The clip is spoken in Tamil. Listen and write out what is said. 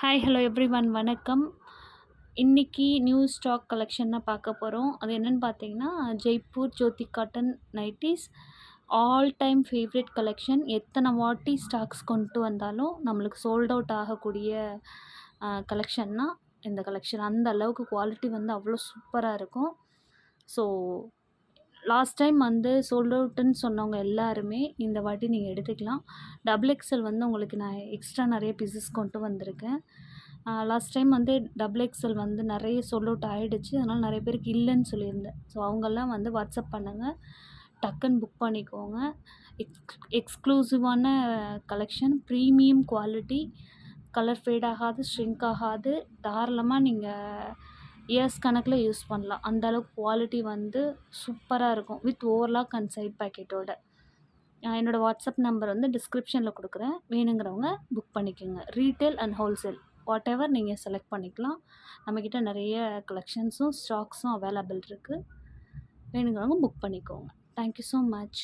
ஹாய் ஹலோ எவ்ரிவன் வணக்கம். இன்னைக்கு நியூ ஸ்டாக் கலெக்ஷன் தான் பார்க்க போகிறோம். அது என்னன்னு பார்த்தீங்கன்னா, Jaipur Jyothi cotton nighties all time favourite collection. எத்தனை வாட்டி ஸ்டாக்ஸ் கொண்டு வந்தாலும் நம்மளுக்கு சோல்ட் அவுட் ஆகக்கூடிய கலெக்ஷன்னா இந்த கலெக்ஷன். அந்த அளவுக்கு குவாலிட்டி வந்து அவ்வளோ சூப்பராக இருக்கும். ஸோ லாஸ்ட் டைம் வந்து சோல்ட் அவுட்டுன்னு சொன்னவங்க எல்லாருமே இந்த வாட்டி நீங்கள் எடுத்துக்கலாம். டபுள் எக்ஸல் வந்து உங்களுக்கு நான் எக்ஸ்ட்ரா நிறைய பீசஸ் கொண்டு வந்திருக்கேன். லாஸ்ட் டைம் வந்து டபுள் எக்ஸல் வந்து நிறைய சோல்ட் அவுட் ஆகிடுச்சு. அதனால் நிறைய பேருக்கு இல்லைன்னு சொல்லியிருந்தேன். ஸோ அவங்கெல்லாம் வந்து வாட்ஸ்அப் பண்ணுங்கள், டக்குன்னு புக் பண்ணிக்கோங்க. எக்ஸ்க்ளூசிவான collection, premium quality, colour fade ஆகாது, ஷ்ரிங்க் ஆகாது. தாராளமாக நீங்கள் இயர்ஸ் கணக்கில் யூஸ் பண்ணலாம். அந்த அளவுக்கு குவாலிட்டி வந்து சூப்பராக இருக்கும். வித் ஓவர்லாக் அண்ட் சைட் பாக்கெட்டோட. என்னோடய வாட்ஸ்அப் நம்பர் வந்து டிஸ்கிரிப்ஷனில் கொடுக்குறேன். வேணுங்கிறவங்க புக் பண்ணிக்கோங்க. Retail and wholesale whatever நீங்கள் செலக்ட் பண்ணிக்கலாம். நம்மக்கிட்ட நிறைய கலெக்ஷன்ஸும் ஸ்டாக்ஸும் அவைலபிள் இருக்குது. வேணுங்கிறவங்க புக் பண்ணிக்கோங்க. Thank you so much.